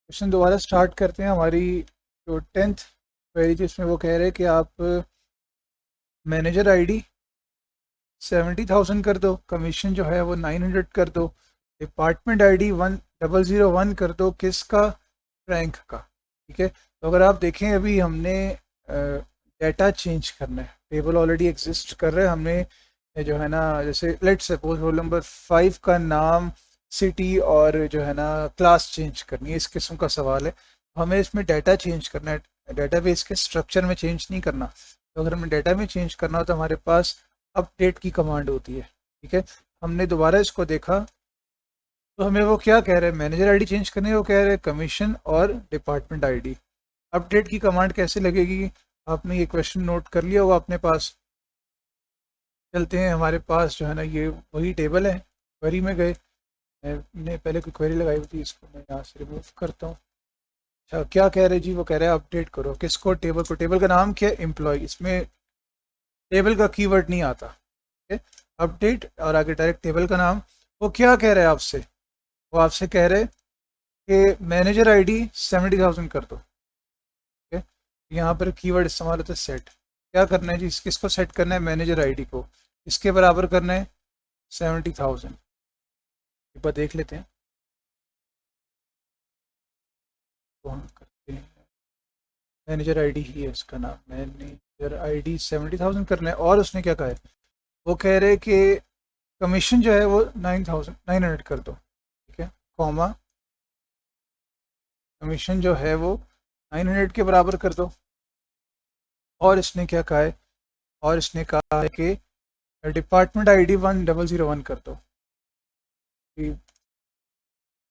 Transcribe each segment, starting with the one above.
Question दोबारा start करते हैं। हमारी जो 10th क्वेरी थी उसमें वो कह रहे हैं कि आप मैनेजर आईडी 70,000 कर दो, कमीशन जो है वो 900 कर दो, डिपार्टमेंट आईडी 1001 कर दो, किसका? रैंक का। ठीक है, तो अगर आप देखें अभी हमने डाटा चेंज करना है, टेबल ऑलरेडी एग्जिस्ट कर रहा है, हमने जो है ना, जैसे लेट्स सपोज रोल नंबर 5 का नाम, सिटी और जो है ना क्लास चेंज करनी है, इस किस्म का सवाल है। हमें इसमें डाटा चेंज करना है, डेटाबेस के स्ट्रक्चर में चेंज नहीं करना। तो अगर हमें डाटा में चेंज करना हो तो हमारे पास अपडेट की कमांड होती है। ठीक है, हमने दोबारा इसको देखा तो हमें वो क्या कह रहे हैं, मैनेजर आईडी चेंज करने को कह रहे हैं, कमीशन और डिपार्टमेंट आईडी। अपडेट की कमांड कैसे लगेगी? आपने ये क्वेश्चन नोट कर लिया होगा अपने पास। चलते हैं, हमारे पास जो है ना ये वही टेबल है, क्वेरी में गए, मैंने पहले कोई क्वेरी लगाई हुई थी, इसको मैं यहाँ से रिमूव करता हूँ। अच्छा, क्या कह रहे जी? वो कह रहे हैं अपडेट करो किसको? टेबल को। टेबल का नाम क्या है? एम्प्लॉय। इसमें टेबल का कीवर्ड नहीं आता। ठीक है, अपडेट और आगे डायरेक्ट टेबल का नाम। वो क्या कह रहे हैं आपसे? वो आपसे कह रहे हैं कि मैनेजर आईडी 70,000 कर दो। ठीक है, यहाँ पर कीवर्ड इस्तेमाल होता है सेट। क्या करना है जी? किसको सेट करना है? मैनेजर आईडी को। इसके बराबर करना है 70,000। एक बार देख लेते हैं तो हम करते हैं। मैनेजर आईडी ही है इसका नाम, मैनेजर आईडी 70,000 करना है। और उसने क्या कहा है? वो कह रहे हैं कि कमीशन जो है वो 9,900 कर दो। ठीक है, कॉमा, कमीशन जो है वो 900 के बराबर कर दो। और इसने क्या कहा है? और इसने कहा है कि डिपार्टमेंट आईडी 1001 कर दो।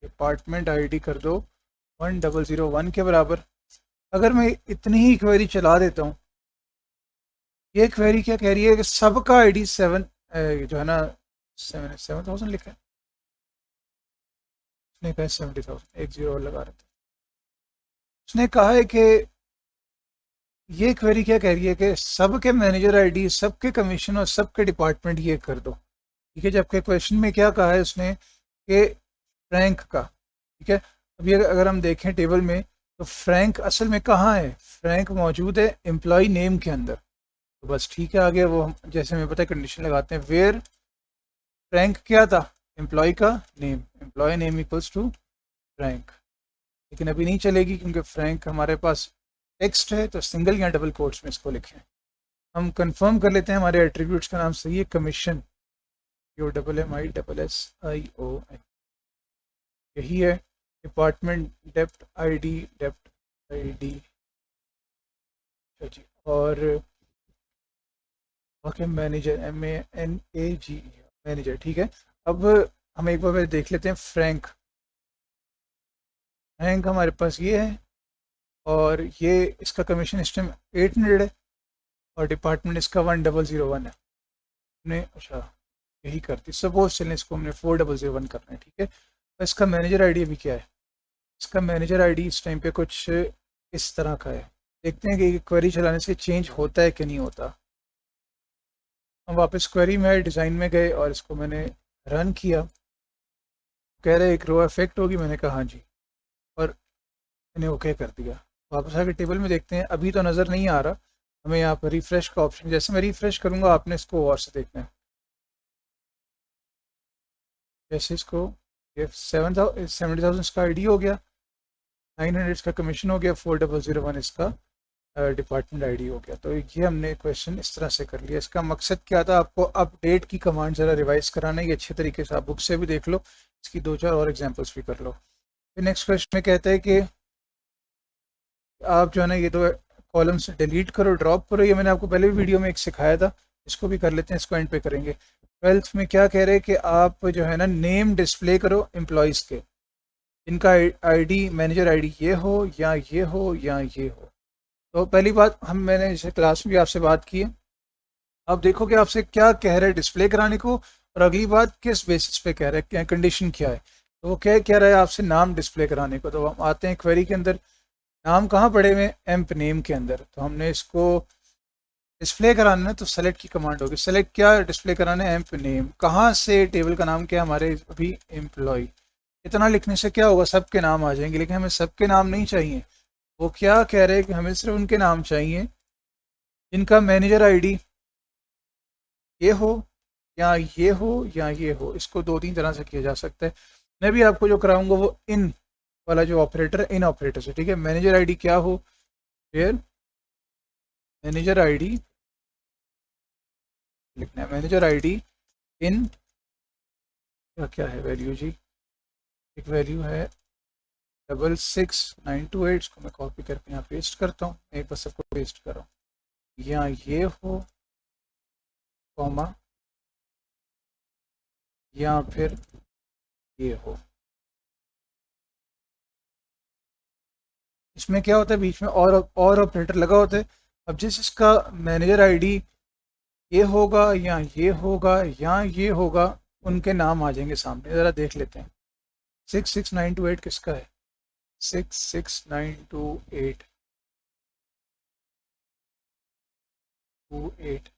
डिपार्टमेंट आईडी कर दो 1001 के बराबर। अगर मैं इतनी ही क्वेरी चला देता हूँ, ये क्वेरी क्या कह रही है कि सबका आईडी 7 जो है ना 7,000 लिखा है, उसने कहा 70,000, एक जीरो और लगा रहे थे। उसने कहा है कि ये क्वेरी क्या कह रही है कि सबके मैनेजर आईडी, सबके कमीशन और सबके डिपार्टमेंट ये कर दो। ठीक है, जबकि क्वेश्चन में क्या कहा है उसने कि फ्रैंक का। ठीक है, अभी अगर हम देखें टेबल में तो फ्रैंक असल में कहाँ है? फ्रैंक मौजूद है एम्प्लॉय नेम के अंदर। तो बस ठीक है, आगे वो हम जैसे हमें पता है कंडीशन लगाते हैं, वेयर फ्रैंक क्या था? एम्प्लॉय का name, employ name equals to Frank. लेकिन अभी नहीं चलेगी क्योंकि फ्रैंक हमारे पास टेक्स्ट है, तो सिंगल या डबल कोट्स में इसको लिखें। हम कंफर्म कर लेते हैं हमारे एट्रीब्यूट्स का नाम सही है, commission, U double M I double S I O N, यही है। Department dept ID, dept ID जी। और okay, manager, M A N A G, manager. ठीक है, अब हम एक बार देख लेते हैं फ्रैंक। फ्रैंक हमारे पास ये है और ये इसका कमीशन इस टाइम 800 है और डिपार्टमेंट इसका 1001 है। हमने अच्छा यही करती, सपोज चलें इसको हमने 4001 करना है। ठीक है, तो इसका मैनेजर आईडी अभी क्या है? इसका मैनेजर आईडी इस टाइम पे कुछ इस तरह का है। देखते हैं कि क्वेरी चलाने से चेंज होता है कि नहीं होता। हम वापस क्वेरी में डिज़ाइन में गए और इसको मैंने रन किया। कह रहे एक रो इफेक्ट होगी, मैंने कहा हाँ जी, और मैंने ओके कर दिया। वापस आके टेबल में देखते हैं, अभी तो नज़र नहीं आ रहा। हमें यहाँ पर रिफ्रेश का ऑप्शन, जैसे मैं रिफ्रेश करूँगा आपने इसको और से देखना है। जैसे इसको ये 70,000 इसका आईडी हो गया, 900 इसका कमीशन हो गया, 4001 इसका डिपार्टमेंट आईडी हो गया। तो ये हमने क्वेश्चन इस तरह से कर लिया। इसका मकसद क्या था? आपको अपडेट की कमांड ज़रा रिवाइज कराना, ये अच्छे तरीके से आप बुक से भी देख लो, इसकी 2-4 और एग्जांपल्स भी कर लो। फिर नेक्स्ट क्वेश्चन में कहता है कि आप जो है ना ये दो कॉलम्स डिलीट करो, ड्रॉप करो। ये मैंने आपको पहले भी वीडियो में एक सिखाया था, इसको भी कर लेते हैं, इसको एंड पे करेंगे। 12th में क्या कह रहे हैं कि आप जो है ना नेम डिस्प्ले करो एम्प्लॉयज़ के, इनका आईडी, मैनेजर आईडी ये हो या ये हो या ये हो। तो पहली बात, मैंने जैसे क्लास में भी आपसे बात की है, आप देखो कि आपसे क्या कह रहे हैं डिस्प्ले कराने को, और अगली बात किस बेसिस पे कह रहे हैं, क्या कंडीशन क्या है। तो वो क्या कह रहा है आपसे? नाम डिस्प्ले कराने को। तो हम आते हैं क्वेरी के अंदर, नाम कहाँ पड़े हुए? एम्प नेम के अंदर। तो हमने इसको डिस्प्ले कराना है तो सेलेक्ट की कमांड होगी। सेलेक्ट क्या डिस्प्ले कराना है? Amp name. कहाँ से? टेबल का नाम क्या है हमारे? अभी एम्प्लॉय। इतना लिखने से क्या होगा, सबके नाम आ जाएंगे, लेकिन हमें सबके नाम नहीं चाहिए। वो क्या कह रहे हैं कि हमें सिर्फ उनके नाम चाहिए जिनका मैनेजर आईडी ये हो या ये हो या ये हो। इसको दो तीन तरह से किया जा सकता है। मैं भी आपको जो कराऊंगा वो इन वाला जो ऑपरेटर है, इन ऑपरेटर से, ठीक है। मैनेजर आईडी क्या हो, फिर मैनेजर आईडी लिखना है, मैनेजर आईडी इन क्या क्या है वैल्यू जी, एक वैल्यू है 66928। इसको मैं कॉपी करके यहाँ पेस्ट करता हूँ, एक बार सबको पेस्ट कर रहा हूँ। यहाँ ये हो कॉमा या फिर ये हो। इसमें क्या होता है, बीच में और ऑपरेटर लगा होता है। अब जिस इसका मैनेजर आईडी ये होगा या ये होगा या ये होगा, उनके नाम आ जाएंगे सामने। ज़रा देख लेते हैं 66928 किसका है, 66928 28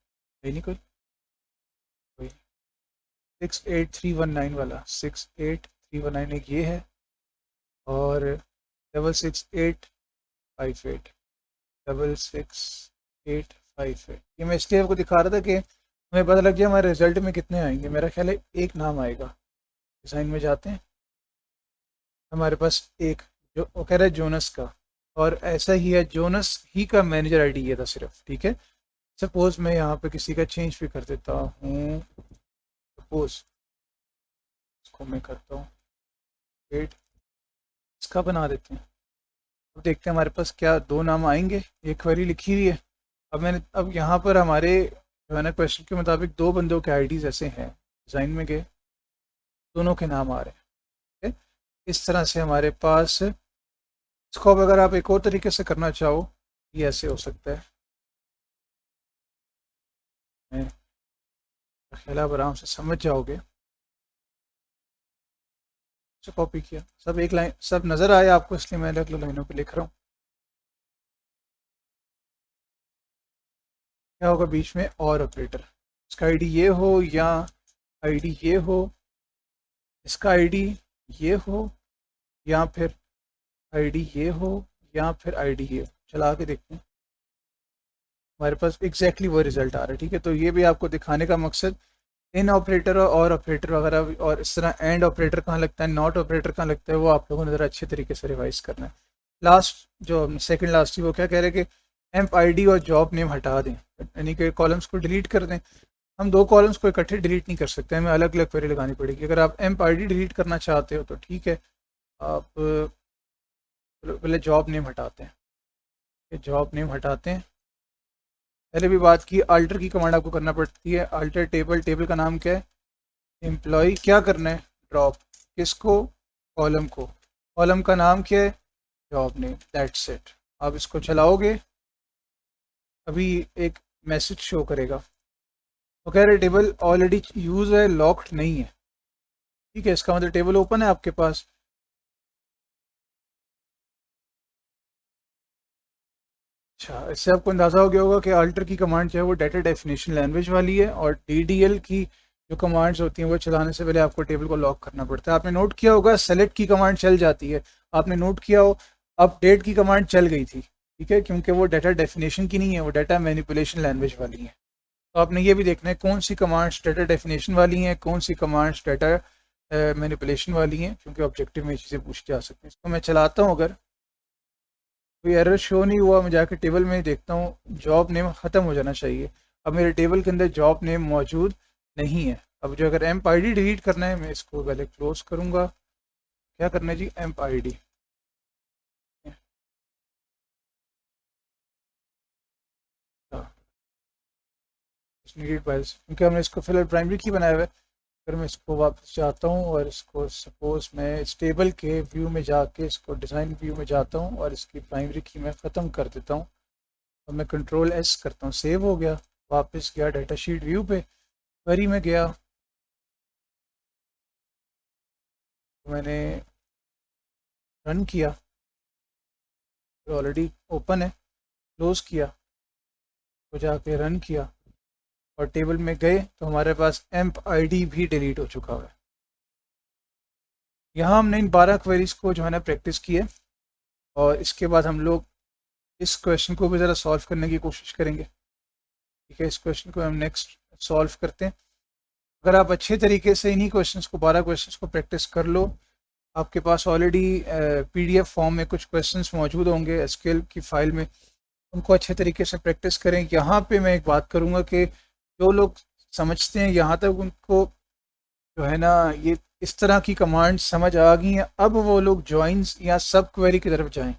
है नहीं कोई, 68319 वाला 68319 एक ये है, और 66858 66858। ये मैं इसलिए आपको दिखा रहा था कि हमें पता लग गया हमारे रिजल्ट में कितने आएंगे। मेरा ख्याल है एक नाम आएगा। डिज़ाइन में जाते हैं, हमारे पास एक जो वो कह रहा है जोनस का, और ऐसा ही है, जोनस ही का मैनेजर आईडी ये था सिर्फ, ठीक है। सपोज मैं यहाँ पे किसी का चेंज भी कर देता हूँ, सपोज इसको मैं करता हूँ 8, इसका बना देते हैं। अब देखते हैं हमारे पास क्या दो नाम आएंगे। ये क्वेरी लिखी हुई है। अब यहाँ पर हमारे जो है ना क्वेश्चन के मुताबिक दो बंदों के आईडीज ऐसे हैं, डिज़ाइन में गए, दोनों के नाम आ रहे हैं, ठीक है। इस तरह से हमारे पास इसको, अब अगर आप एक और तरीके से करना चाहो, ये ऐसे हो सकता है। मैं ख्याल आप आराम से समझ जाओगे। से कॉपी किया, सब एक लाइन, सब नज़र आए आपको, इसलिए मैं अलग अलग लाइनों पे लिख रहा हूँ। क्या होगा बीच में, और ऑपरेटर, इसका आईडी ये हो या आईडी ये हो, इसका आईडी ये हो या फिर आईडी ये हो या फिर आईडी ये हो। चला के देखते हैं, हमारे पास एग्जैक्टली वो रिजल्ट आ रहा है, ठीक है। तो ये भी आपको दिखाने का मकसद, इन ऑपरेटर और ऑपरेटर वगैरह, और इस तरह एंड ऑपरेटर कहाँ लगता है, नॉट ऑपरेटर कहाँ लगता है, वो आप लोगों ने ज़रा अच्छे तरीके से रिवाइज करना है। लास्ट जो सेकंड लास्ट ही, वो क्या कह रहे हैं कि एम्प आईडी और जॉब नेम हटा दें, यानी कि कॉलम्स को डिलीट कर दें। हम दो कॉलम्स को इकट्ठे डिलीट नहीं कर सकते, हमें अलग अलग क्वेरी लगानी पड़ेगी। अगर आप एम्प आईडी डिलीट करना चाहते हो तो ठीक है, आप पहले जॉब नेम हटाते हैं, जॉब नेम हटाते हैं। पहले भी बात की, अल्टर की कमांड आपको करना पड़ती है। अल्टर टेबल, टेबल का नाम क्या है, एम्प्लॉय। क्या करना है, ड्रॉप किसको, कॉलम को, कॉलम का नाम क्या है, जॉब नेम, दैट्स इट। आप इसको चलाओगे, अभी एक मैसेज शो करेगा, वो कह रहे टेबल ऑलरेडी यूज है, लॉक्ड नहीं है, ठीक है। इसका मतलब टेबल ओपन है आपके पास। अच्छा, इससे आपको अंदाज़ा हो गया होगा कि अल्टर की कमांड जो है वो डाटा डेफिनेशन लैंग्वेज वाली है, और डीडीएल की जो कमांड्स होती हैं वो चलाने से पहले आपको टेबल को लॉक करना पड़ता है। आपने नोट किया होगा सेलेक्ट की कमांड चल जाती है, आपने नोट किया हो अपडेट की कमांड चल गई थी, ठीक है, क्योंकि वो डाटा डेफिनेशन की नहीं है, वो डाटा मैनिपुलेशन लैंग्वेज वाली है। तो आपने ये भी देखना है कौन सी कमांड्स डाटा डेफिनेशन वाली हैं, कौन सी कमांड्स डाटा मैनिपुलेशन वाली हैं, क्योंकि ऑब्जेक्टिव में ये चीज़ें पूछी जा सकती हैं। इसको मैं चलाता हूँ, अगर कोई एरर शो नहीं हुआ, मैं जाकर टेबल में देखता हूँ, जॉब नेम ख़त्म हो जाना चाहिए। अब मेरे टेबल के अंदर जॉब नेम मौजूद नहीं है। अब जो अगर एम्प आईडी डिलीट करना है, मैं इसको पहले क्लोज करूँगा। क्या करना है जी, एम्प आईडी, क्योंकि हमने इसको फिलहाल प्राइमरी की बनाया हुआ है। अगर मैं इसको वापस जाता हूँ और इसको सपोज मैं इस टेबल के व्यू में जाके इसको डिज़ाइन व्यू में जाता हूँ और इसकी प्राइमरी की मैं ख़त्म कर देता हूँ, और मैं कंट्रोल एस करता हूँ, सेव हो गया। वापस गया डाटा शीट व्यू पे, क्वेरी में गया, तो मैंने रन किया, तो ऑलरेडी ओपन है, क्लोज़ किया, तो जाके रन किया और टेबल में गए तो हमारे पास एम्प आईडी भी डिलीट हो चुका है। यहाँ हमने इन 12 क्वेरीज को जो है ना प्रैक्टिस की है, और इसके बाद हम लोग इस क्वेश्चन को भी ज़रा सॉल्व करने की कोशिश करेंगे। ठीक है, इस क्वेश्चन को हम नेक्स्ट सॉल्व करते हैं। अगर आप अच्छे तरीके से इन्हीं क्वेश्चंस को 12 क्वेश्चंस को प्रैक्टिस कर लो, आपके पास ऑलरेडी पीडीएफ फॉर्म में कुछ क्वेश्चंस मौजूद होंगे एसक्यूएल की फाइल में, उनको अच्छे तरीके से प्रैक्टिस करें। यहाँ पे मैं एक बात करूँगा कि जो लोग समझते हैं यहाँ तक, उनको जो है ना ये इस तरह की कमांड समझ आ गई हैं, अब वो लोग जॉइंस या सब क्वेरी की तरफ जाएं।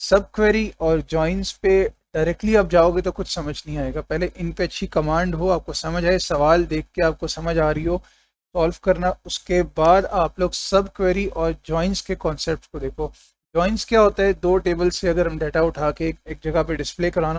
सब क्वेरी और जॉइंस पे डायरेक्टली आप जाओगे तो कुछ समझ नहीं आएगा। पहले इन पे अच्छी कमांड हो, आपको समझ आए, सवाल देख के आपको समझ आ रही हो, सॉल्व करना, उसके बाद आप लोग सब क्वेरी और जॉइंस के कॉन्सेप्ट को देखो। जॉइंस क्या होता है? दो टेबल से अगर हम डाटा उठा के एक जगह पे डिस्प्ले कराना